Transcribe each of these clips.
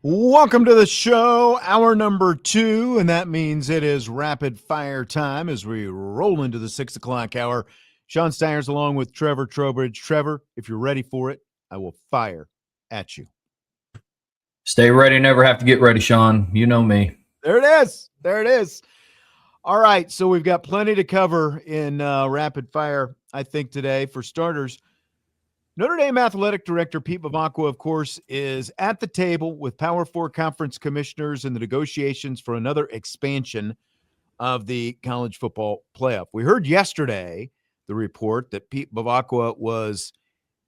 Welcome to the show, hour number 2, and that means it is rapid fire time as we roll into the 6 o'clock hour. Sean Steyers along with Trevor Trowbridge. Trevor, if you're ready for it, I will fire at you. Stay ready, never have to get ready, Sean. You know me. There it is. There it is. All right, so we've got plenty to cover in rapid fire, I think, today. For starters, Notre Dame Athletic Director Pete Bevacqua, of course, is at the table with Power Four conference commissioners in the negotiations for another expansion of the college football playoff. We heard yesterday the report that Pete Bevacqua was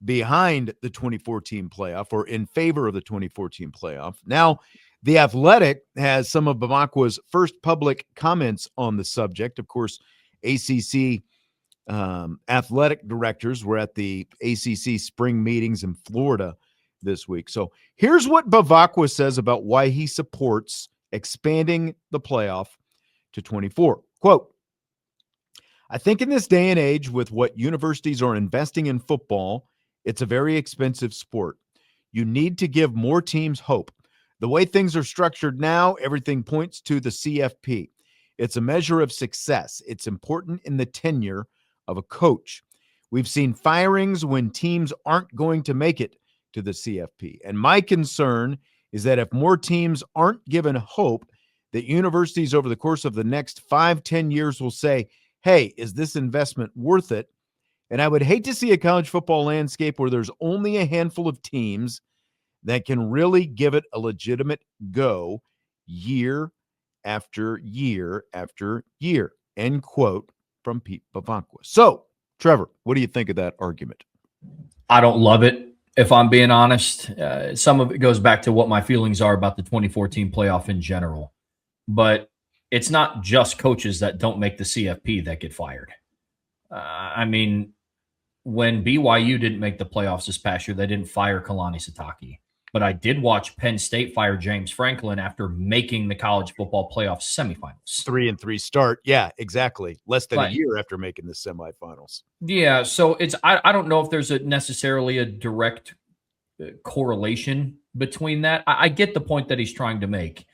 behind the 2014 playoff or in favor of the 2014 playoff. Now, the Athletic has some of Bevacqua's first public comments on the subject. Of course, ACC athletic directors were at the ACC spring meetings in Florida this week. So here's what Bevacqua says about why he supports expanding the playoff to 24. Quote, I think in this day and age with what universities are investing in football, it's a very expensive sport. You need to give more teams hope. The way things are structured now, everything points to the CFP. It's a measure of success. It's important in the tenure of a coach. We've seen firings when teams aren't going to make it to the CFP. And my concern is that if more teams aren't given hope, that universities over the course of the next 5-10 years will say, hey, is this investment worth it? And I would hate to see a college football landscape where there's only a handful of teams that can really give it a legitimate go year after year after year. End quote from Pete Bevacqua. So, Trevor, what do you think of that argument? I don't love it, if I'm being honest. Some of it goes back to what my feelings are about the 2014 playoff in general. But it's not just coaches that don't make the CFP that get fired. I mean, when BYU didn't make the playoffs this past year, they didn't fire Kalani Sitake. But I did watch Penn State fire James Franklin after making the college football playoff semifinals. 3-3 start. Yeah, exactly. Less than a year after making the semifinals. Yeah. So I don't know if there's necessarily a direct correlation between that. I get the point that he's trying to make.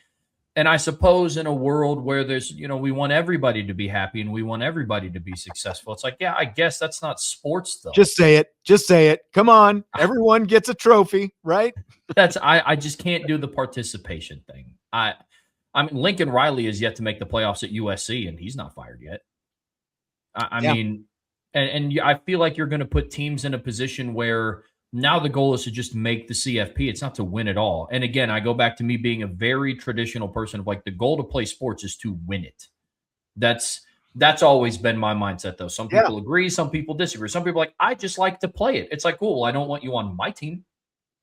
And I suppose in a world where there's, we want everybody to be happy and we want everybody to be successful. It's like, yeah, I guess that's not sports though. Just say it. Just say it. Come on. Everyone gets a trophy, right? I just can't do the participation thing. I mean, Lincoln Riley is yet to make the playoffs at USC and he's not fired yet. I mean, and I feel like you're going to put teams in a position where now the goal is to just make the CFP. It's not to win it all. And again, I go back to me being a very traditional person of like the goal to play sports is to win it. That's always been my mindset though. Some people agree, some people disagree. Some people are like, I just like to play it. It's like, cool, well, I don't want you on my team,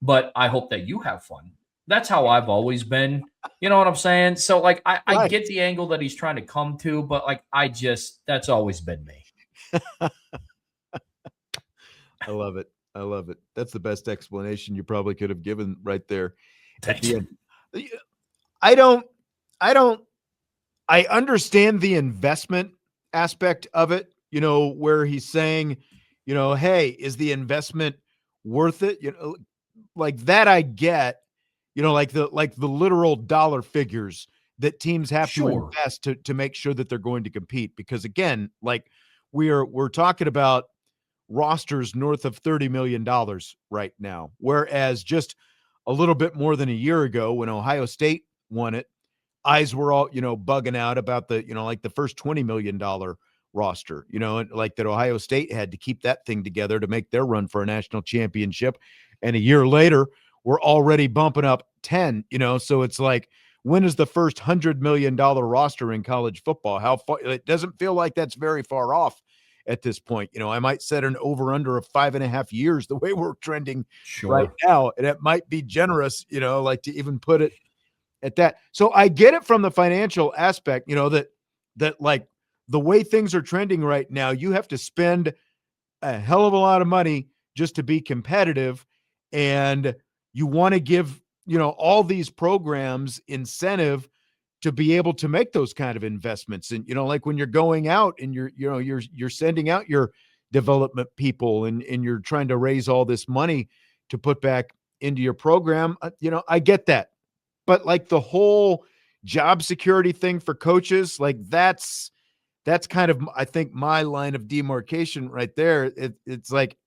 but I hope that you have fun. That's how I've always been. You know what I'm saying? So like, I get the angle that he's trying to come to, but like, that's always been me. I love it. I love it. That's the best explanation you probably could have given right there at the end. I understand the investment aspect of it, where he's saying, hey, is the investment worth it? Like that I get, like the literal dollar figures that teams have to invest to make sure that they're going to compete. Because again, like we're talking about rosters north of $30 million right now. Whereas just a little bit more than a year ago when Ohio State won it, eyes were all, bugging out about the, like the first $20 million roster, like that Ohio State had to keep that thing together to make their run for a national championship. And a year later, we're already bumping up 10, so it's like, when is the first $100 million roster in college football? How far? It doesn't feel like that's very far off at this point. I might set an over-under of 5.5 years the way we're trending right now. And it might be generous, like to even put it at that. So I get it from the financial aspect, that like the way things are trending right now, you have to spend a hell of a lot of money just to be competitive. And you want to give, all these programs incentive to be able to make those kind of investments. And, like when you're going out and you're sending out your development people and you're trying to raise all this money to put back into your program, I get that. but like the whole job security thing for coaches, like that's kind of, I think, my line of demarcation right there. It's like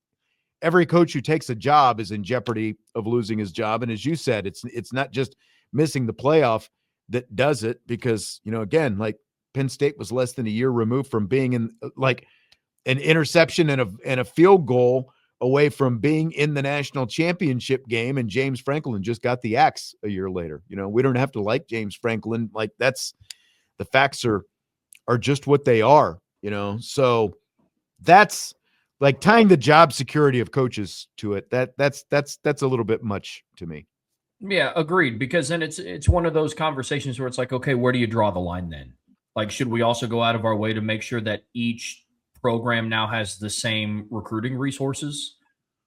every coach who takes a job is in jeopardy of losing his job. And as you said, it's not just missing the playoff that does it, because, again, like Penn State was less than a year removed from being in like an interception and a field goal away from being in the national championship game. And James Franklin just got the axe a year later. We don't have to like James Franklin. Like, that's, the facts are just what they are, So that's like tying the job security of coaches to it. That's a little bit much to me. Yeah, agreed. Because then it's one of those conversations where it's like, okay, where do you draw the line then? Like, should we also go out of our way to make sure that each program now has the same recruiting resources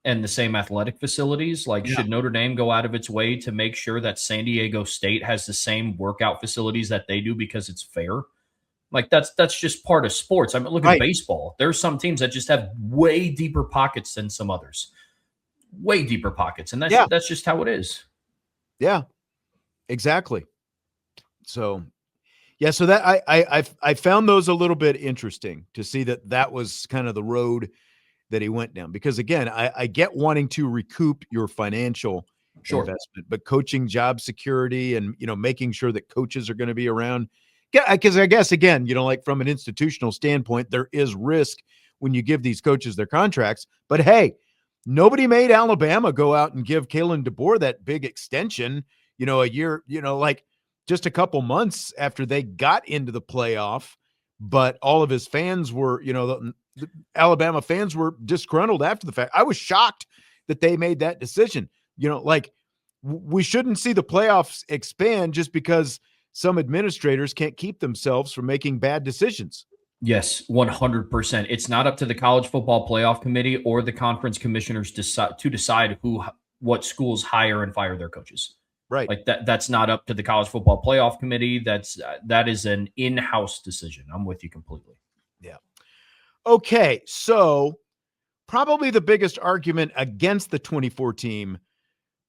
and the same athletic facilities? Like, should Notre Dame go out of its way to make sure that San Diego State has the same workout facilities that they do because it's fair? Like, that's just part of sports. I mean, look at baseball. There's some teams that just have way deeper pockets than some others. Way deeper pockets. And that's just how it is. Yeah, exactly. So, yeah, so that I found those a little bit interesting to see that was kind of the road that he went down, because again, I get wanting to recoup your financial investment, but coaching job security and, making sure that coaches are going to be around. Yeah, because I guess, again, like from an institutional standpoint, there is risk when you give these coaches their contracts. But hey, nobody made Alabama go out and give Kalen DeBoer that big extension, a year, like just a couple months after they got into the playoff. But all of his fans were, the Alabama fans were disgruntled after the fact. I was shocked that they made that decision. Like, we shouldn't see the playoffs expand just because some administrators can't keep themselves from making bad decisions. Yes, 100%. It's not up to the College Football Playoff Committee or the conference commissioners to decide what schools hire and fire their coaches. Right. Like that's not up to the College Football Playoff Committee. That is an in-house decision. I'm with you completely. Yeah. Okay, so probably the biggest argument against the 24 team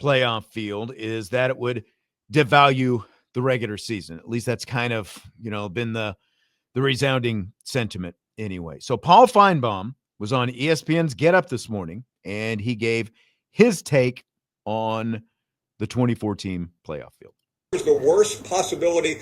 playoff field is that it would devalue the regular season. At least that's kind of, been the resounding sentiment anyway. So Paul Finebaum was on ESPN's Get Up this morning, and he gave his take on the 24 team playoff field. Is the worst possibility,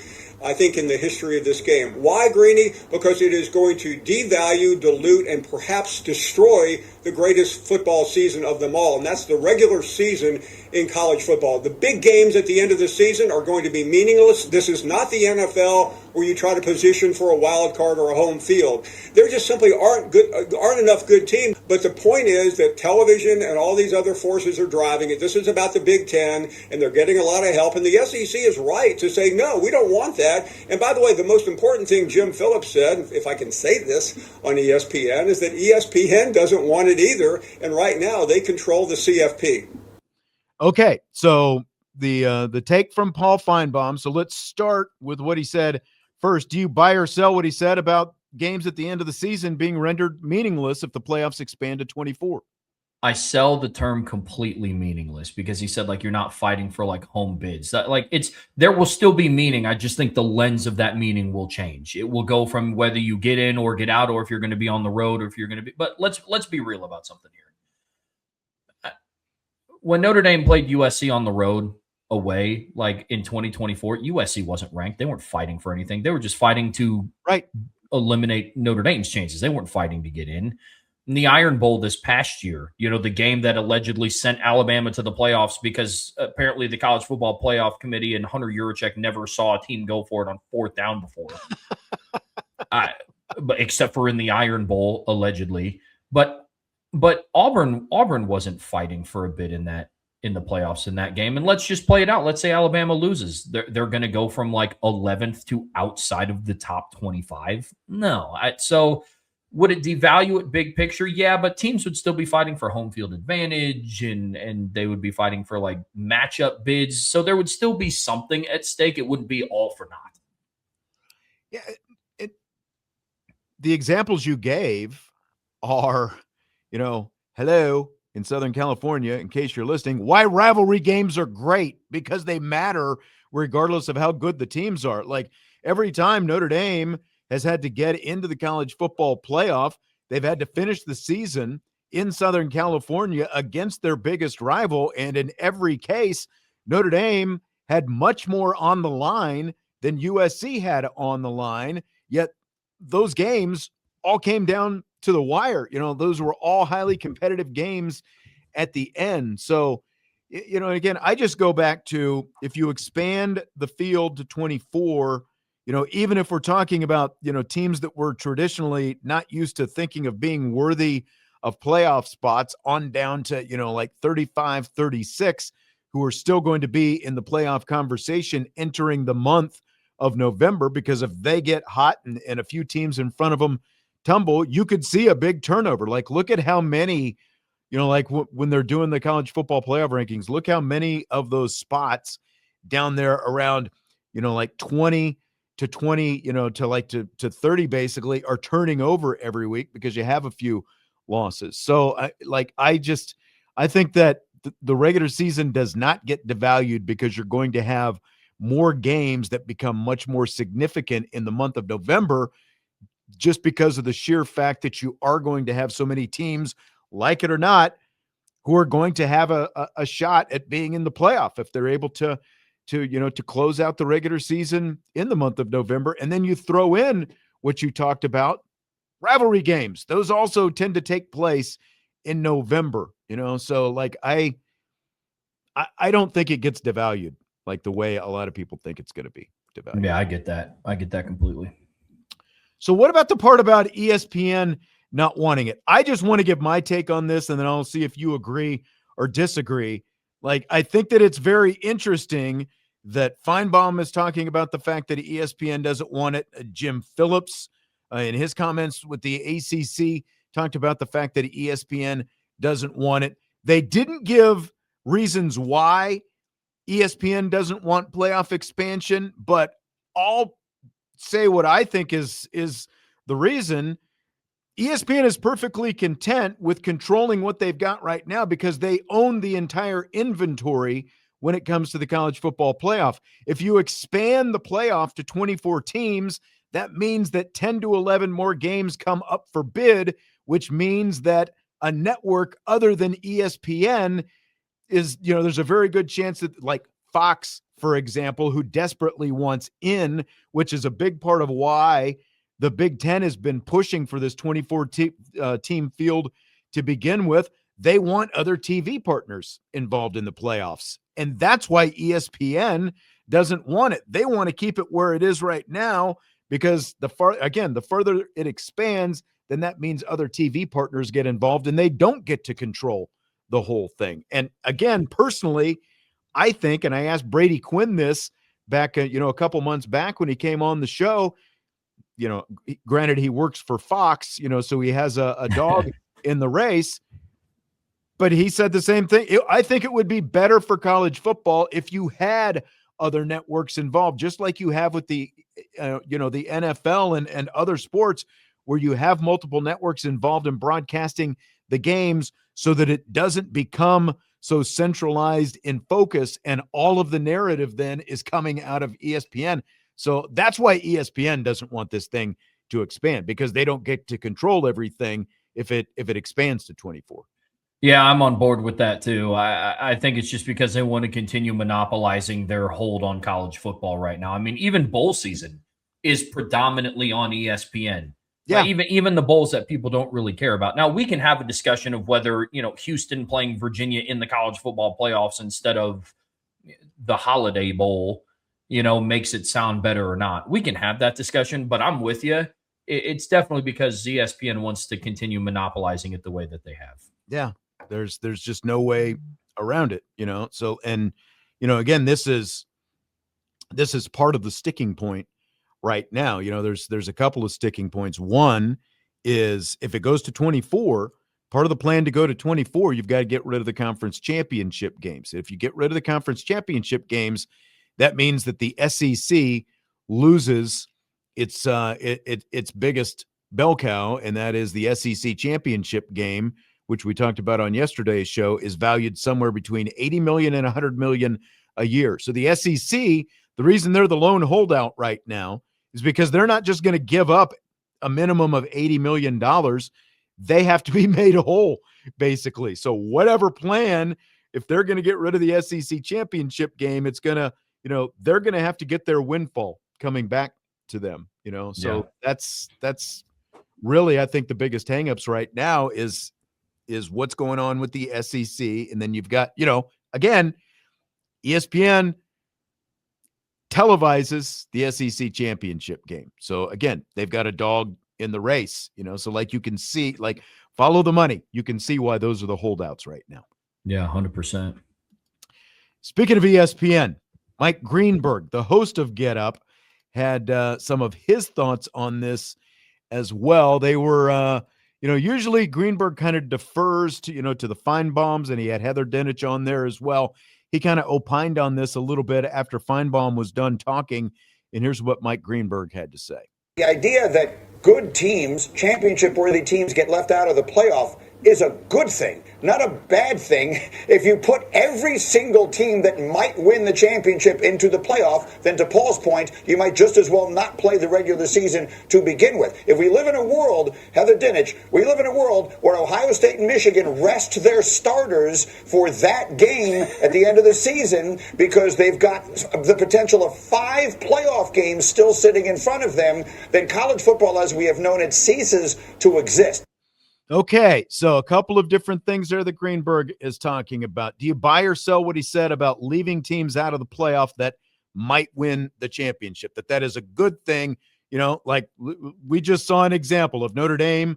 I think, in the history of this game. Why, Greeny? Because it is going to devalue, dilute, and perhaps destroy the greatest football season of them all, and that's the regular season in college football. The big games at the end of the season are going to be meaningless. This is not the NFL where you try to position for a wild card or a home field. There just simply aren't enough good teams. But the point is that television and all these other forces are driving it. This is about the Big Ten, and they're getting a lot of help. And the SEC is right to say, no, we don't want that. And by the way, the most important thing Jim Phillips said, if I can say this on ESPN, is that ESPN doesn't want it either. And right now they control the CFP. Okay, so the take from Paul Finebaum. So let's start with what he said first. Do you buy or sell what he said about games at the end of the season being rendered meaningless if the playoffs expand to 24? I sell the term completely meaningless, because he said, like, you're not fighting for like home bids. There will still be meaning. I just think the lens of that meaning will change. It will go from whether you get in or get out, or if you're going to be on the road, or if you're going to be. But let's be real about something here. When Notre Dame played USC on the road away, like in 2024, USC wasn't ranked. They weren't fighting for anything. They were just fighting to eliminate Notre Dame's chances. They weren't fighting to get in. In the Iron Bowl this past year, the game that allegedly sent Alabama to the playoffs because apparently the College Football Playoff Committee and Hunter Yurachek never saw a team go for it on fourth down before. But except for in the Iron Bowl, allegedly. But Auburn wasn't fighting for a bid in the playoffs in that game. And let's just play it out. Let's say Alabama loses. They're going to go from like 11th to outside of the top 25. No. So would it devalue it big picture? Yeah, but teams would still be fighting for home field advantage, and they would be fighting for like matchup bids. So there would still be something at stake. It wouldn't be all for naught. Yeah. The examples you gave are, hello, in Southern California, in case you're listening, why rivalry games are great, because they matter regardless of how good the teams are. Like every time Notre Dame has had to get into the college football playoff, they've had to finish the season in Southern California against their biggest rival. And in every case, Notre Dame had much more on the line than USC had on the line. Yet those games all came down to the wire. Those were all highly competitive games at the end. So, again, I just go back to, if you expand the field to 24, even if we're talking about, teams that were traditionally not used to thinking of being worthy of playoff spots on down to, like 35, 36, who are still going to be in the playoff conversation entering the month of November, because if they get hot and a few teams in front of them tumble, you could see a big turnover. Like, look at how many, when they're doing the college football playoff rankings, look how many of those spots down there around, like 20 to 20, to 30 basically are turning over every week because you have a few losses. So I think that the regular season does not get devalued because you're going to have more games that become much more significant in the month of November, just because of the sheer fact that you are going to have so many teams, like it or not, who are going to have a shot at being in the playoff if they're able to close out the regular season in the month of November. And then you throw in what you talked about, rivalry games. Those also tend to take place in November, so like I don't think it gets devalued like the way a lot of people think it's going to be devalued. Yeah, I get that completely. So what about the part about ESPN not wanting it? I just want to give my take on this, and then I'll see if you agree or disagree. Like, I think that it's very interesting that Finebaum is talking about the fact that ESPN doesn't want it. Jim Phillips, in his comments with the ACC, talked about the fact that ESPN doesn't want it. They didn't give reasons why ESPN doesn't want playoff expansion, but I'll say what I think is the reason. ESPN is perfectly content with controlling what they've got right now because they own the entire inventory when it comes to the college football playoff. If you expand the playoff to 24 teams, that means that 10 to 11 more games come up for bid, which means that a network other than ESPN is, there's a very good chance that, like Fox, for example, who desperately wants in, which is a big part of why the Big Ten has been pushing for this 24 team field to begin with. They want other TV partners involved in the playoffs. And that's why ESPN doesn't want it. They want to keep it where it is right now because the further it expands, then that means other TV partners get involved and they don't get to control the whole thing. And again, personally, I think, and I asked Brady Quinn this back, a couple months back when he came on the show, granted he works for Fox, so he has a dog in the race, but he said the same thing. I think it would be better for college football if you had other networks involved, just like you have with the NFL and other sports, where you have multiple networks involved in broadcasting the games so that it doesn't become so centralized in focus and all of the narrative then is coming out of ESPN. So that's why ESPN doesn't want this thing to expand, because they don't get to control everything if it expands to 24. Yeah, I'm on board with that too. I think it's just because they want to continue monopolizing their hold on college football right now. I mean, even bowl season is predominantly on ESPN. Yeah, even the bowls that people don't really care about. Now, we can have a discussion of whether, Houston playing Virginia in the college football playoffs instead of the Holiday Bowl, makes it sound better or not. We can have that discussion, but I'm with you. It's definitely because ESPN wants to continue monopolizing it the way that they have. Yeah, there's just no way around it, So, and, again, this is part of the sticking point right now. There's a couple of sticking points. One is if it goes to 24, part of the plan to go to 24, you've got to get rid of the conference championship games. If you get rid of the conference championship games, that means that the SEC loses its biggest bell cow, and that is the SEC championship game, which we talked about on yesterday's show, is valued somewhere between 80 million and 100 million a year. So the SEC, the reason they're the lone holdout right now is because they're not just going to give up a minimum of $80 million. They have to be made whole, basically. So whatever plan, if they're going to get rid of the SEC championship game, it's going to, they're going to have to get their windfall coming back to them, So that's really, I think, the biggest hangups right now is what's going on with the SEC. And then you've got, again, ESPN televises the SEC championship game. So again, they've got a dog in the race, so like you can see, like follow the money. You can see why those are the holdouts right now. Yeah, 100%. Speaking of ESPN, Mike Greenberg, the host of Get Up, had some of his thoughts on this as well. They were, usually Greenberg kind of defers to, to the Finebaums, and he had Heather Dinich on there as well. He kind of opined on this a little bit after Finebaum was done talking, and here's what Mike Greenberg had to say. The idea that good teams, championship-worthy teams, get left out of the playoff is a good thing, not a bad thing. If you put every single team that might win the championship into the playoff, then to Paul's point, you might just as well not play the regular season to begin with. If we live in a world, Heather Dinich, we live in a world where Ohio State and Michigan rest their starters for that game at the end of the season because they've got the potential of 5 playoff games still sitting in front of them, then college football as we have known it ceases to exist. Okay, so a couple of different things there that Greenberg is talking about. Do you buy or sell what he said about leaving teams out of the playoff that might win the championship, that is a good thing? Like we just saw an example of Notre Dame.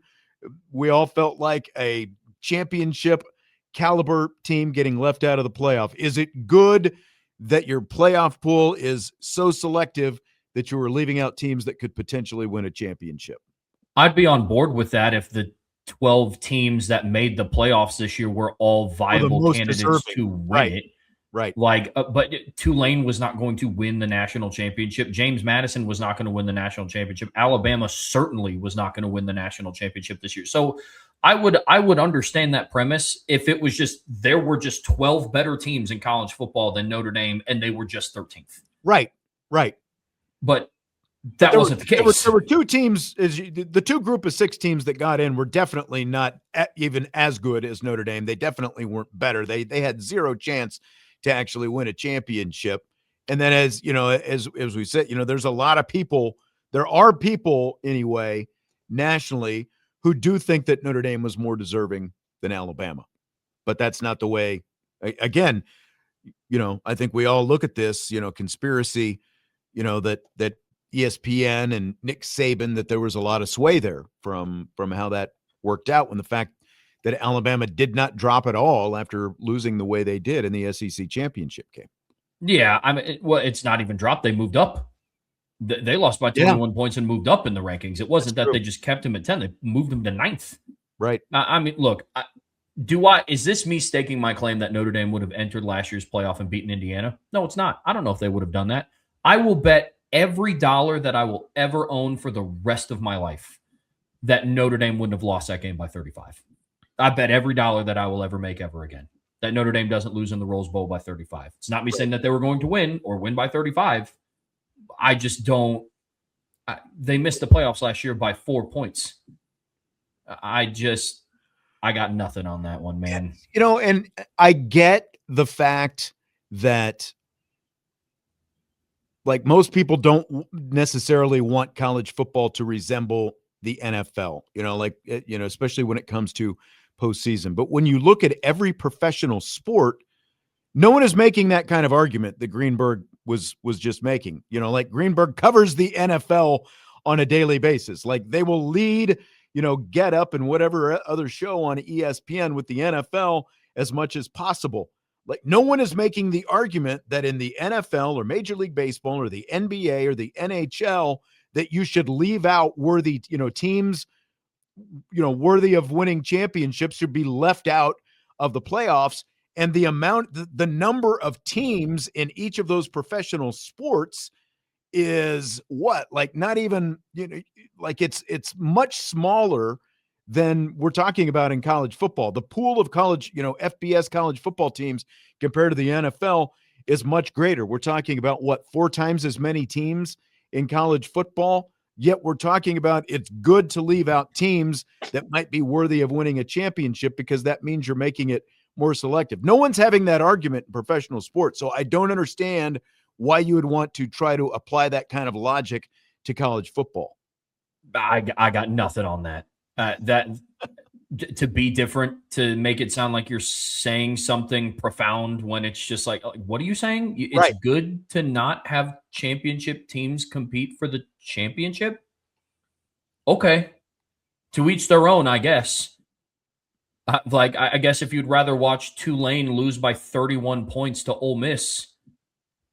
We all felt like a championship caliber team getting left out of the playoff. Is it good that your playoff pool is so selective that you were leaving out teams that could potentially win a championship? I'd be on board with that if the 12 teams that made the playoffs this year were all viable candidates to win it. Right. But Tulane was not going to win the national championship. James Madison was not going to win the national championship. Alabama certainly was not going to win the national championship this year. So I would understand that premise if it was just there were just 12 better teams in college football than Notre Dame and they were just 13th. Right. But that wasn't the case. There were 2 teams. The 2 group of 6 teams that got in were definitely not even as good as Notre Dame. They definitely weren't better. They had zero chance to actually win a championship. And then as we said, there's a lot of people. There are people anyway nationally who do think that Notre Dame was more deserving than Alabama, but that's not the way. Again, I think we all look at this, conspiracy, that ESPN and Nick Saban, that there was a lot of sway there from how that worked out, when the fact that Alabama did not drop at all after losing the way they did in the SEC championship game. Yeah, it's not even dropped. They moved up. They lost by 21 points and moved up in the rankings. It wasn't that they just kept him at 10. They moved him to 9th. Right. Look, is this me staking my claim that Notre Dame would have entered last year's playoff and beaten Indiana? No, it's not. I don't know if they would have done that. I will bet every dollar that I will ever own for the rest of my life that Notre Dame wouldn't have lost that game by 35. I bet every dollar that I will ever make ever again that Notre Dame doesn't lose in the Rose Bowl by 35. It's not me saying that they were going to win or win by 35. I just don't. They missed the playoffs last year by 4 points. I got nothing on that one, man. And I get the fact that, like, most people don't necessarily want college football to resemble the NFL, especially when it comes to postseason. But when you look at every professional sport, no one is making that kind of argument that Greenberg was just making. Like, Greenberg covers the NFL on a daily basis. Like, they will lead, Get Up and whatever other show on ESPN with the NFL as much as possible. Like, no one is making the argument that in the NFL or Major League Baseball or the NBA or the NHL that you should leave out worthy, teams, worthy of winning championships should be left out of the playoffs. And the number of teams in each of those professional sports is what? Like, not even, like, it's much smaller than we're talking about in college football. The pool of college, FBS college football teams compared to the NFL is much greater. We're talking about 4 times as many teams in college football, yet we're talking about it's good to leave out teams that might be worthy of winning a championship because that means you're making it more selective. No one's having that argument in professional sports, so I don't understand why you would want to try to apply that kind of logic to college football. I got nothing on that. That to be different, to make it sound like you're saying something profound when it's just like, what are you saying? It's Right. good to not have championship teams compete for the championship? Okay. To each their own, I guess. I guess if you'd rather watch Tulane lose by 31 points to Ole Miss,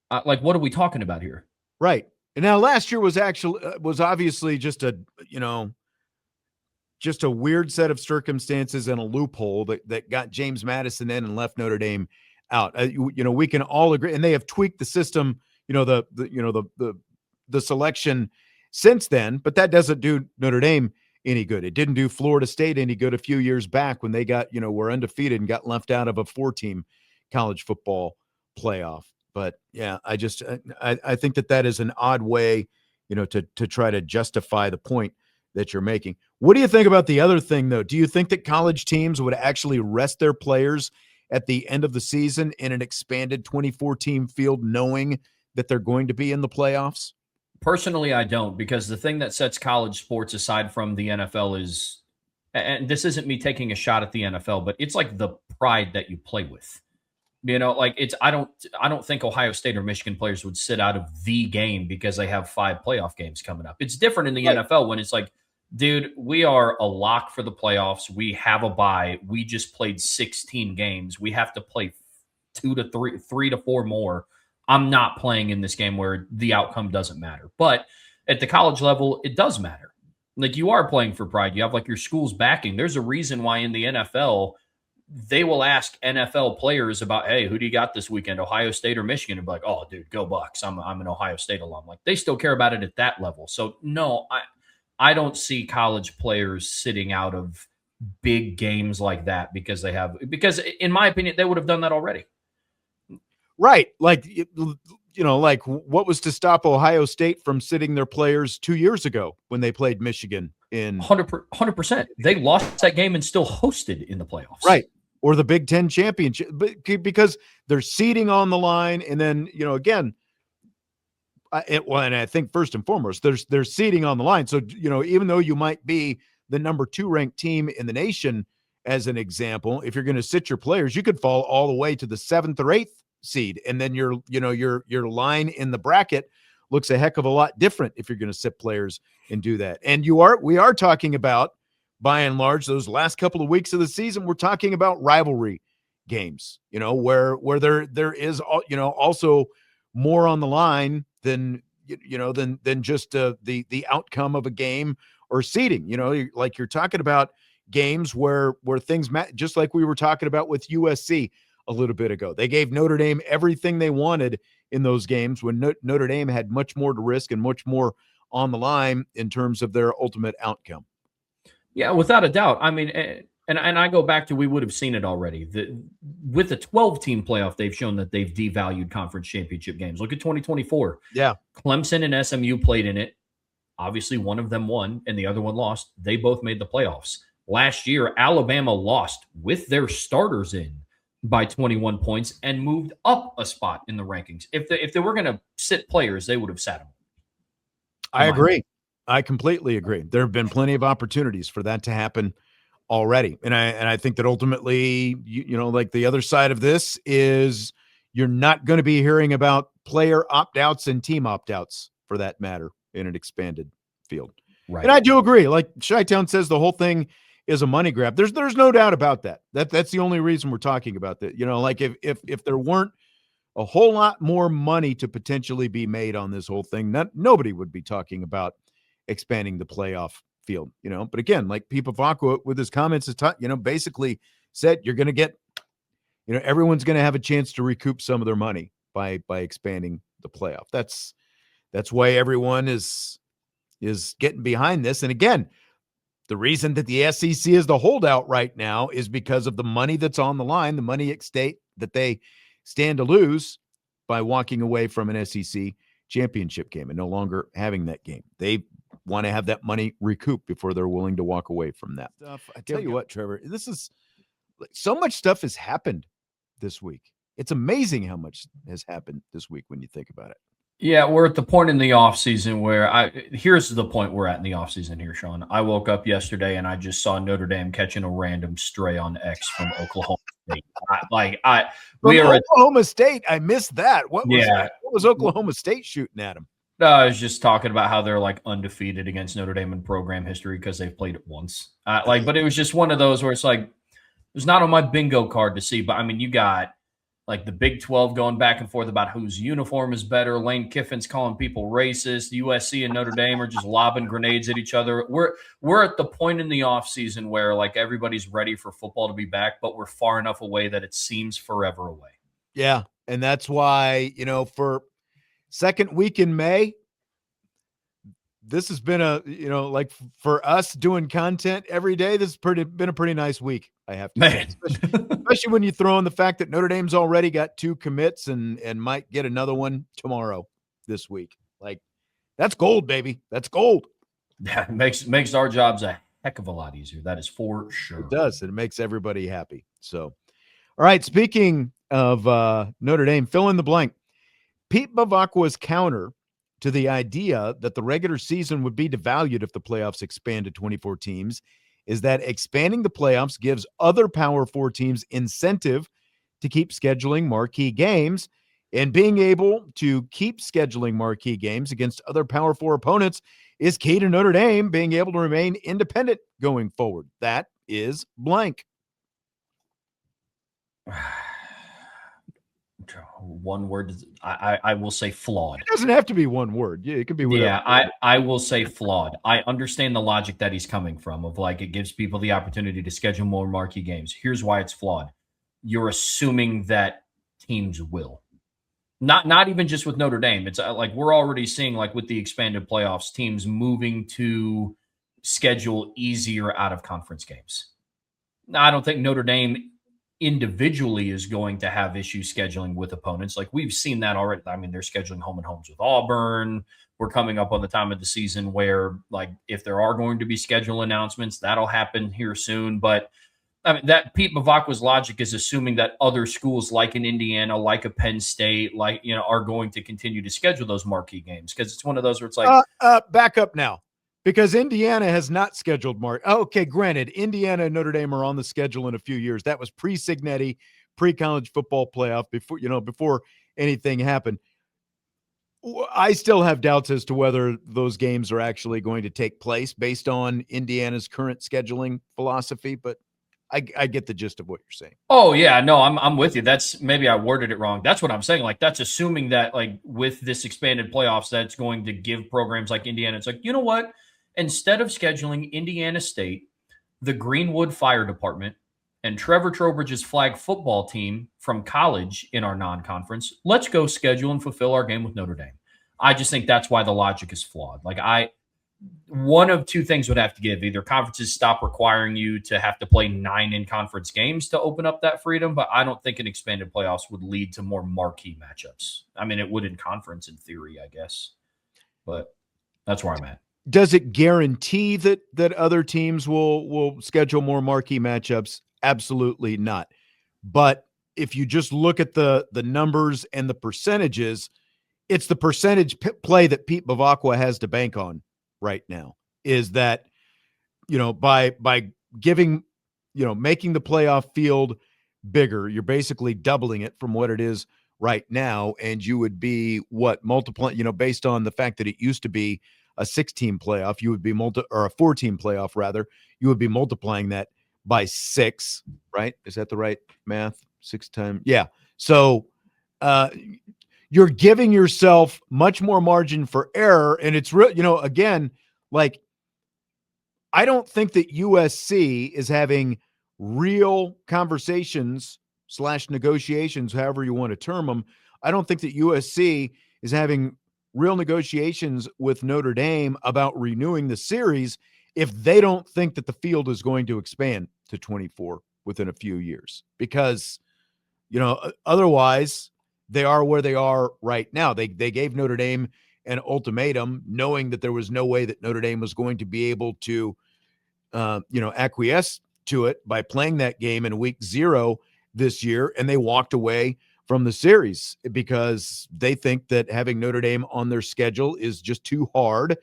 what are we talking about here? Right. And now last year was obviously just a weird set of circumstances and a loophole that got James Madison in and left Notre Dame out. We can all agree, and they have tweaked the system, the selection since then, but that doesn't do Notre Dame any good. It didn't do Florida State any good a few years back when they were undefeated and got left out of a 4-team college football playoff. But yeah, I think that is an odd way, to try to justify the point that you're making. What do you think about the other thing, though? Do you think that college teams would actually rest their players at the end of the season in an expanded 24-team field, knowing that they're going to be in the playoffs? Personally, I don't, because the thing that sets college sports aside from the NFL is, and this isn't me taking a shot at the NFL, but it's like the pride that you play with. I don't think Ohio State or Michigan players would sit out of the game because they have 5 playoff games coming up. It's different in the NFL when it's like, dude, we are a lock for the playoffs. We have a bye. We just played 16 games. We have to play 3 to 4 more. I'm not playing in this game where the outcome doesn't matter. But at the college level, it does matter. Like, you are playing for pride. You have your school's backing. There's a reason why in the NFL, they will ask NFL players about, hey, who do you got this weekend, Ohio State or Michigan? And be like, oh, dude, go Bucks. I'm an Ohio State alum. They still care about it at that level. So no, I don't see college players sitting out of big games like that because in my opinion, they would have done that already. Right. What was to stop Ohio State from sitting their players 2 years ago when they played Michigan in 100%. They lost that game and still hosted in the playoffs. Right. Or the Big Ten championship, because they're seeding on the line. And then, again, and I think first and foremost, they're seeding on the line. So, even though you might be the number 2 ranked team in the nation, as an example, if you're going to sit your players, you could fall all the way to the 7th or 8th seed. And then your line in the bracket looks a heck of a lot different if you're going to sit players and do that. And we are talking about, by and large, those last couple of weeks of the season, we're talking about rivalry games, where there is, also more on the line than just the outcome of a game or seeding. You're talking about games where things just like we were talking about with USC a little bit ago. They gave Notre Dame everything they wanted in those games when Notre Dame had much more to risk and much more on the line in terms of their ultimate outcome. Yeah, without a doubt. I mean, and I go back to, we would have seen it already. With the 12-team playoff, they've shown that they've devalued conference championship games. Look at 2024. Yeah. Clemson and SMU played in it. Obviously, one of them won and the other one lost. They both made the playoffs. Last year, Alabama lost with their starters in by 21 points and moved up a spot in the rankings. If they were going to sit players, they would have sat them. I agree. I completely agree. There have been plenty of opportunities for that to happen already. And I think that ultimately, the other side of this is you're not going to be hearing about player opt-outs and team opt-outs, for that matter, in an expanded field. Right. And I do agree. Like Chi-Town says, the whole thing is a money grab. There's no doubt about that. That's the only reason we're talking about that. If there weren't a whole lot more money to potentially be made on this whole thing, nobody would be talking about expanding the playoff field, But again, like Pete Bevacqua with his comments, basically said you're going to get, everyone's going to have a chance to recoup some of their money by expanding the playoff. That's why everyone is getting behind this. And again, The reason that the SEC is the holdout right now is because of the money that's on the line, the money at stake that they stand to lose by walking away from an SEC championship game and no longer having that game. They want to have that money recouped before they're willing to walk away from that stuff. I tell you what, Trevor, this is so much stuff has happened this week. It's amazing how much has happened this week when you think about it. Yeah, we're at the point in the offseason where here's the point we're at in the offseason here, Sean. I woke up yesterday and I just saw Notre Dame catching a random stray on X from Oklahoma State. Oklahoma State. I missed that. What was Oklahoma State shooting at them? I was just talking about how they're like undefeated against Notre Dame in program history because they've played it once. But it was just one of those where it's like, it was not on my bingo card to see, but I mean, you got like the Big 12 going back and forth about whose uniform is better. Lane Kiffin's calling people racist. USC and Notre Dame are just lobbing grenades at each other. We're at the point in the offseason where like everybody's ready for football to be back, but we're far enough away that it seems forever away. Yeah, and that's why, for second week in May, this has been like for us doing content every day, this has been a pretty nice week, I have to say. Especially when you throw in the fact that Notre Dame's already got 2 commits and might get another one tomorrow this week. Like, that's gold, baby. That's gold. Yeah, it makes our jobs a heck of a lot easier. That is for sure. It does. And it makes everybody happy. So, all right, speaking of Notre Dame, fill in the blank. Pete Bevacqua's counter to the idea that the regular season would be devalued if the playoffs expand to 24 teams is that expanding the playoffs gives other Power 4 teams incentive to keep scheduling marquee games, and being able to keep scheduling marquee games against other Power 4 opponents is key to Notre Dame being able to remain independent going forward. That is blank. One word, I will say flawed. It doesn't have to be one word. Yeah, it could be whatever. Yeah, I will say flawed. I understand the logic that he's coming from of like it gives people the opportunity to schedule more marquee games. Here's why it's flawed. You're assuming that teams will. Not even just with Notre Dame. It's like we're already seeing like with the expanded playoffs, teams moving to schedule easier out of conference games. Now, I don't think Notre Dame individually is going to have issues scheduling with opponents. Like we've seen that already. I mean, they're scheduling home and homes with Auburn. We're coming up on the time of the season where like if there are going to be schedule announcements, that'll happen here soon. But I mean, that Pete Bevacqua's logic is assuming that other schools like an Indiana, like a Penn State, are going to continue to schedule those marquee games because it's one of those where it's like back up now. Because Indiana has not scheduled okay, granted, Indiana and Notre Dame are on the schedule in a few years. That was pre-Signetti, pre-college football playoff, before anything happened. I still have doubts as to whether those games are actually going to take place based on Indiana's current scheduling philosophy, but I get the gist of what you're saying. Oh, yeah, no, I'm with you. That's maybe I worded it wrong. That's what I'm saying. Like, that's assuming that, like, with this expanded playoffs, that's going to give programs like Indiana, it's like, you know what? Instead of scheduling Indiana State, the Greenwood Fire Department, and Trevor Trowbridge's flag football team from college in our non-conference, let's go schedule and fulfill our game with Notre Dame. I just think that's why the logic is flawed. Like one of two things would have to give. Either conferences stop requiring you to have to play 9 in-conference games to open up that freedom, but I don't think an expanded playoffs would lead to more marquee matchups. I mean, it would in conference in theory, I guess, but that's where I'm at. Does it guarantee that other teams will schedule more marquee matchups? Absolutely not. But if you just look at the numbers and the percentages, it's the percentage play that Pete Bevacqua has to bank on right now is that, by giving, making the playoff field bigger, you're basically doubling it from what it is right now. And you would be multiplying, based on the fact that it used to be a 6-team playoff, you would be or a 4-team playoff rather, you would be multiplying that by 6, right? Is that the right math? 6 times. Yeah. So you're giving yourself much more margin for error. And it's real, again, like I don't think that USC is having real conversations / negotiations, however you want to term them. I don't think that USC is having real negotiations with Notre Dame about renewing the series if they don't think that the field is going to expand to 24 within a few years, because, otherwise they are where they are right now. They gave Notre Dame an ultimatum, knowing that there was no way that Notre Dame was going to be able to, acquiesce to it by playing that game in week 0 this year. And they walked away from the series because they think that having Notre Dame on their schedule is just too hard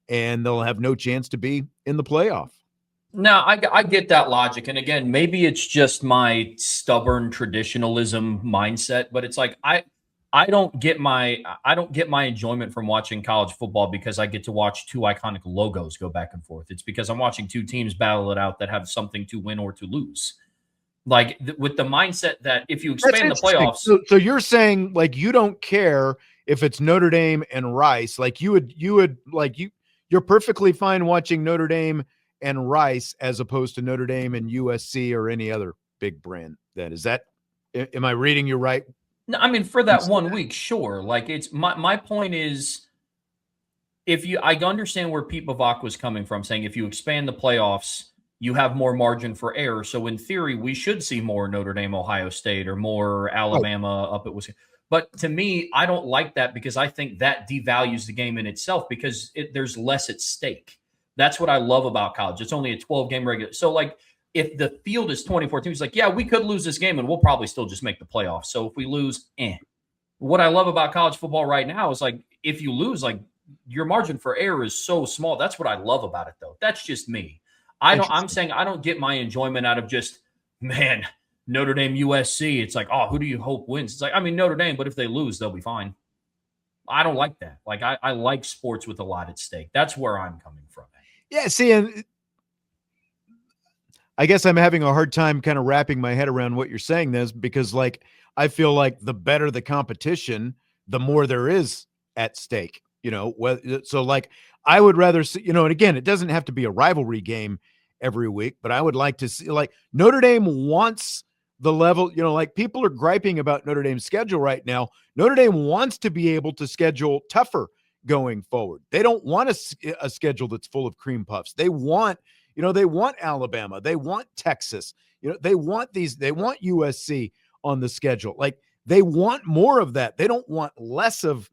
and they'll have no chance to be in the playoff. No, I get that logic. And again, maybe it's just my stubborn traditionalism mindset, but it's like I don't get my enjoyment from watching college football because I get to watch two iconic logos go back and forth. It's because I'm watching two teams battle it out that have something to win or to lose. Like with the mindset that if you expand the playoffs. So you're saying like you don't care if it's Notre Dame and Rice, like you're perfectly fine watching Notre Dame and Rice as opposed to Notre Dame and USC or any other big brand. Then am I reading you right? No, I mean, for that 1 week, sure. Like it's my point is, I understand where Pete Bevacqua was coming from, saying if you expand the playoffs, you have more margin for error. So in theory, we should see more Notre Dame, Ohio State, or more Alabama up at Wisconsin. But to me, I don't like that because I think that devalues the game in itself because there's less at stake. That's what I love about college. It's only a 12-game regular. So like, if the field is 24 teams, like, yeah, we could lose this game and we'll probably still just make the playoffs. So if we lose, What I love about college football right now is like, if you lose, like your margin for error is so small. That's what I love about it though. That's just me. I'm saying I don't get my enjoyment out of just, man, Notre Dame, USC. It's like, oh, who do you hope wins? It's like, I mean, Notre Dame, but if they lose, they'll be fine. I don't like that. Like I like sports with a lot at stake. That's where I'm coming from. Yeah. See, and I guess I'm having a hard time kind of wrapping my head around what you're saying, this because like I feel like the better the competition, the more there is at stake, so like I would rather see, and again, it doesn't have to be a rivalry game every week, but I would like to see like Notre Dame wants the level, like people are griping about Notre Dame's schedule right now. Notre Dame wants to be able to schedule tougher going forward. They don't want a schedule that's full of cream puffs. They want they want Alabama. They want Texas. They want USC on the schedule. Like they want more of that. They don't want less of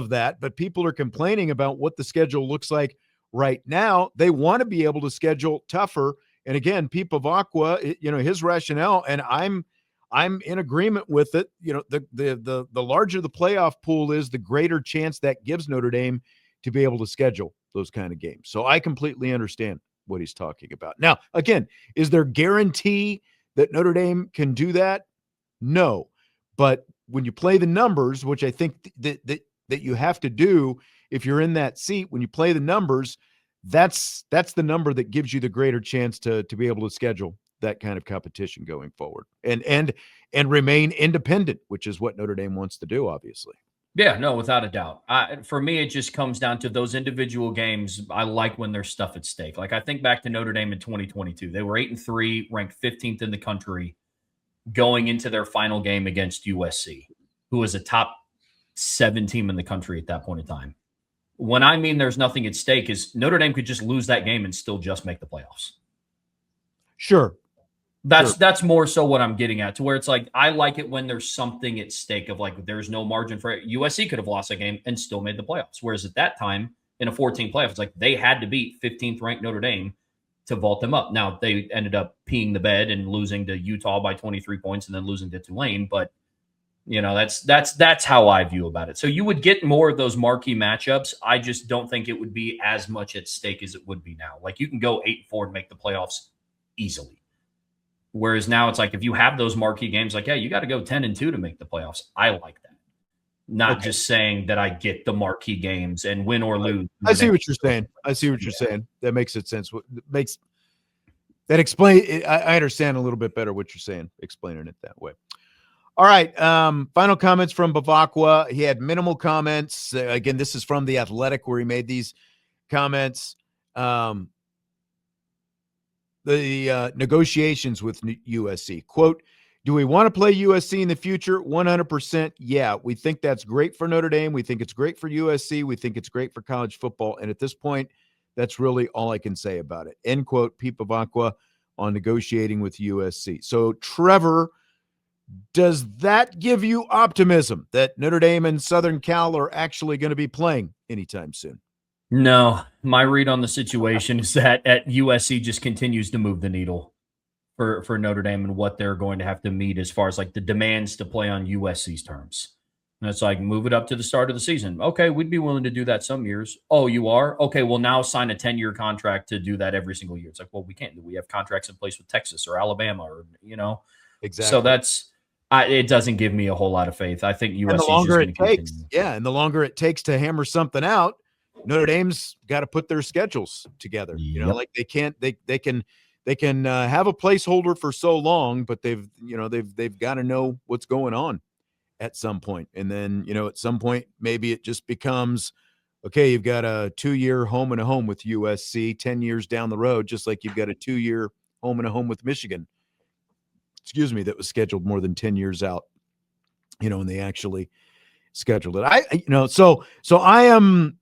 that, but people are complaining about what the schedule looks like right now. They want to be able to schedule tougher. And again, Pete Bevacqua, his rationale, and I'm in agreement with it. The larger the playoff pool is, the greater chance that gives Notre Dame to be able to schedule those kind of games. So I completely understand what he's talking about. Now, again, is there guarantee that Notre Dame can do that? No. But when you play the numbers, which I think that you have to do if you're in that seat, when you play the numbers, that's the number that gives you the greater chance to be able to schedule that kind of competition going forward and remain independent, which is what Notre Dame wants to do, obviously. Yeah, no, without a doubt. For me, it just comes down to those individual games. I like when there's stuff at stake. Like I think back to Notre Dame in 2022. They were 8-3, ranked 15th in the country, going into their final game against USC, who was a top 7 team in the country at that point in time. When I mean there's nothing at stake is Notre Dame could just lose that game and still just make the playoffs. Sure. That's more so what I'm getting at, to where it's like I like it when there's something at stake of like there's no margin for it. USC could have lost a game and still made the playoffs. Whereas at that time in a 14 playoff, it's like they had to beat 15th ranked Notre Dame to vault them up. Now they ended up peeing the bed and losing to Utah by 23 points and then losing to Tulane. But that's how I view about it. So you would get more of those marquee matchups. I just don't think it would be as much at stake as it would be now. Like you can go 8-4 and make the playoffs easily. Whereas now it's like if you have those marquee games, like, yeah, you got to go 10-2 to make the playoffs. I like that. Not just saying that I get the marquee games and win or lose. I see what you're saying. That makes it sense. I understand a little bit better what you're saying, explaining it that way. All right. Final comments from Bevacqua. He had minimal comments. Again, this is from The Athletic where he made these comments. The negotiations with USC. Quote, do we want to play USC in the future? 100%. Yeah, we think that's great for Notre Dame. We think it's great for USC. We think it's great for college football. And at this point, That's really all I can say about it. End quote. Pete Bevacqua on negotiating with USC. So, Trevor, does that give you optimism that Notre Dame and Southern Cal are actually going to be playing anytime soon? No, my read on the situation is that at USC just continues to move the needle for Notre Dame and what they're going to have to meet as far as like the demands to play on USC's terms. And it's like, move it up to the start of the season. Okay, we'd be willing to do that some years. Oh, you are? Okay, well, now sign a 10-year contract to do that every single year. It's like, well, we can't. We have contracts in place with Texas or Alabama or, Exactly. So it doesn't give me a whole lot of faith. I think USC is just going to continue. And the longer it takes to hammer something out, Notre Dame's got to put their schedules together. Yep. Like they can have a placeholder for so long, but they've got to know what's going on at some point. And then, at some point, maybe it just becomes, okay, you've got a 2-year home and a home with USC 10 years down the road, just like you've got a 2-year home and a home with Michigan. That was scheduled more than 10 years out, and they actually scheduled it. So I am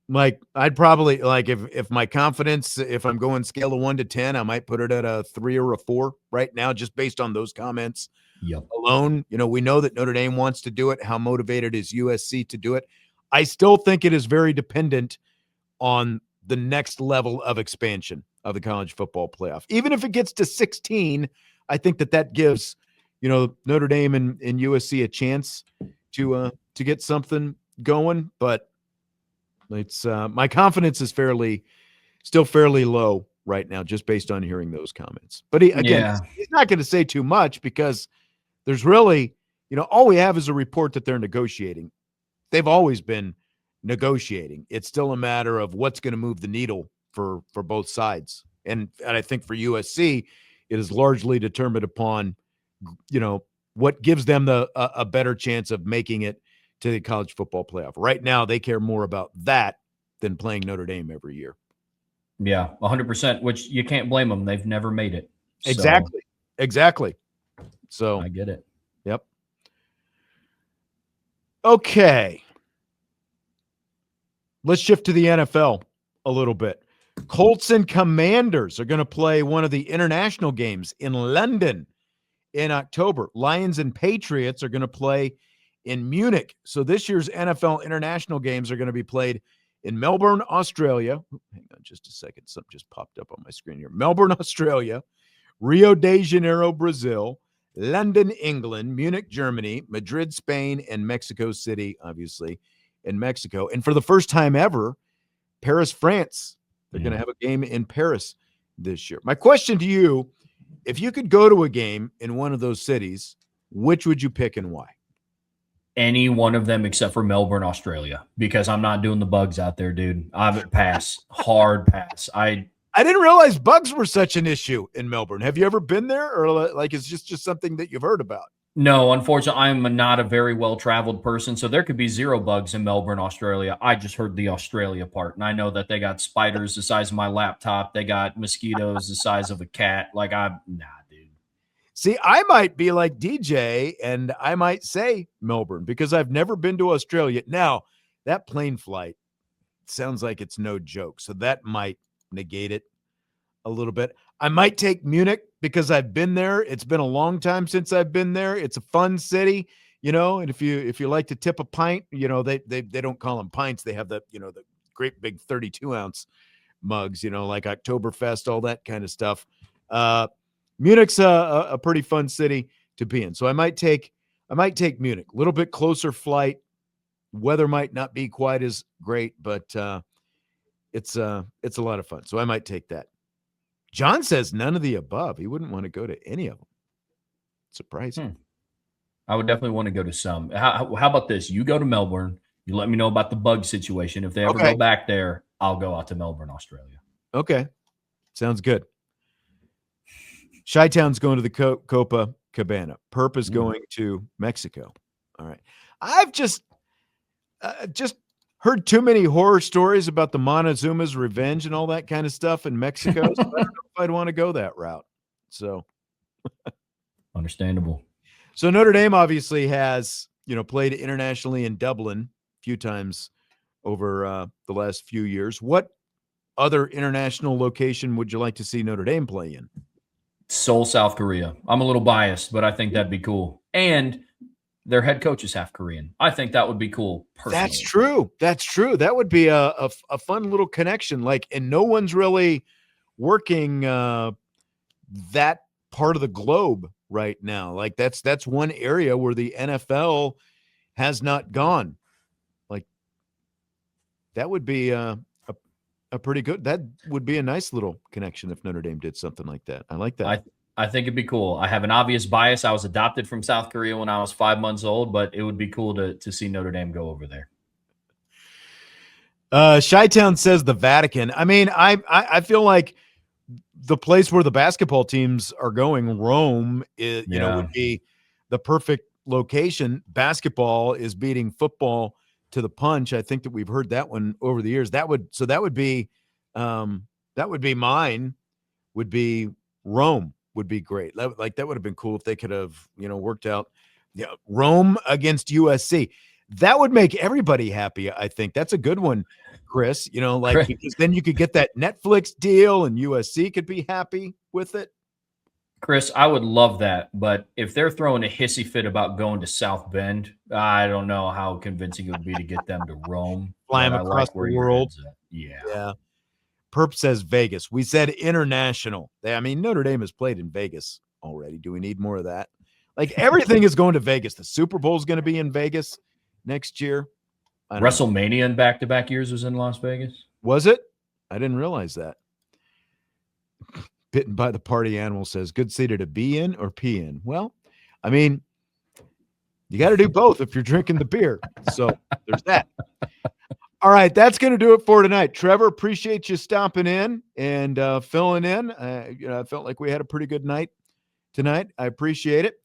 like, I'd probably like if my confidence, if I'm going scale of 1 to 10, I might put it at a 3 or a 4 right now, just based on those comments alone. We know that Notre Dame wants to do it. How motivated is USC to do it? I still think it is very dependent on the next level of expansion of the college football playoff. Even if it gets to 16, I think that gives, Notre Dame and USC a chance to get something going. But it's my confidence is still fairly low right now, just based on hearing those comments. But he's not going to say too much because there's really, all we have is a report that they're negotiating. They've always been negotiating. It's still a matter of what's going to move the needle for both sides. And I think for USC, it is largely determined upon, what gives them a better chance of making it to the college football playoff. Right now, they care more about that than playing Notre Dame every year. Yeah, 100%, which you can't blame them. They've never made it. So. Exactly. So I get it. Yep. Okay. Let's shift to the NFL a little bit. Colts and Commanders are going to play one of the international games in London in October. Lions and Patriots are going to play in Munich. So this year's NFL international games are going to be played in Melbourne, Australia. Hang on just a second. Something just popped up on my screen here. Melbourne, Australia, Rio de Janeiro, Brazil, London, England, Munich, Germany, Madrid, Spain, and Mexico City, obviously, in Mexico. And for the first time ever, Paris, France. They're going to have a game in Paris this year. My question to you, if you could go to a game in one of those cities, which would you pick and why? Any one of them except for Melbourne, Australia, because I'm not doing the bugs out there, dude. I would pass. Hard pass. I didn't realize bugs were such an issue in Melbourne. Have you ever been there, or like it's just something that you've heard about? No, unfortunately, I'm not a very well-traveled person, so there could be 0 bugs in Melbourne, Australia. I just heard the Australia part, and I know that they got spiders the size of my laptop. They got mosquitoes the size of a cat. Like, nah, dude. See, I might be like DJ, and I might say Melbourne because I've never been to Australia. Now, that plane flight sounds like it's no joke, so that might negate it a little bit. I might take Munich because I've been there. It's been a long time since I've been there. It's a fun city, and if you like to tip a pint, they don't call them pints. They have the great big 32-ounce mugs, like Oktoberfest, all that kind of stuff. Munich's a pretty fun city to be in. So I might take Munich. A little bit closer flight. Weather might not be quite as great, but it's a lot of fun. So I might take that. John says none of the above. He wouldn't want to go to any of them. Surprising. I would definitely want to go to some. How about this? You go to Melbourne. You let me know about the bug situation. If they ever go back there, I'll go out to Melbourne, Australia. Okay. Sounds good. Chi-Town's going to the Copa Cabana. Perp is going to Mexico. All right. I've just heard too many horror stories about the Montezuma's revenge and all that kind of stuff in Mexico. So I don't know if I'd want to go that route. So understandable. So Notre Dame obviously has, played internationally in Dublin a few times over the last few years. What other international location would you like to see Notre Dame play in? Seoul, South Korea. I'm a little biased, but I think that'd be cool. And their head coach is half Korean. I think that would be cool. Personally. That's true. That's true. That would be a fun little connection. Like, and no one's really working that part of the globe right now. Like that's one area where the NFL has not gone. Like that would be a pretty good. That would be a nice little connection if Notre Dame did something like that. I like that. I think it'd be cool. I have an obvious bias. I was adopted from South Korea when I was 5 months old, but it would be cool to see Notre Dame go over there. Chi-Town says the Vatican. I mean, I feel like the place where the basketball teams are going, Rome, would be the perfect location. Basketball is beating football to the punch. I think that we've heard that one over the years. That would be mine. Would be Rome. Would be great. That would have been cool if they could have, worked out. Yeah, Rome against USC. That would make everybody happy. I think that's a good one, Chris. Because then you could get that Netflix deal, and USC could be happy with it. Chris, I would love that, but if they're throwing a hissy fit about going to South Bend, I don't know how convincing it would be to get them to Rome. Fly them across the world. Yeah. Perp says Vegas. We said international. Notre Dame has played in Vegas already. Do we need more of that? Like everything is going to Vegas. The Super Bowl is going to be in Vegas next year. WrestleMania in back-to-back years was in Las Vegas. Was it? I didn't realize that. Bitten by the party animal says, good city to be in or pee in? Well, you got to do both if you're drinking the beer. So there's that. All right, that's going to do it for tonight. Trevor, appreciate you stopping in and filling in. I felt like we had a pretty good night tonight. I appreciate it.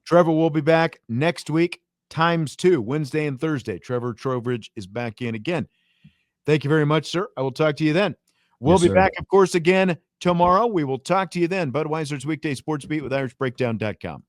Trevor will be back next week, ×2, Wednesday and Thursday. Trevor Trowbridge is back in again. Thank you very much, sir. I will talk to you then. We'll be back, of course, again tomorrow. We will talk to you then. Budweiser's Weekday Sports Beat with IrishBreakdown.com.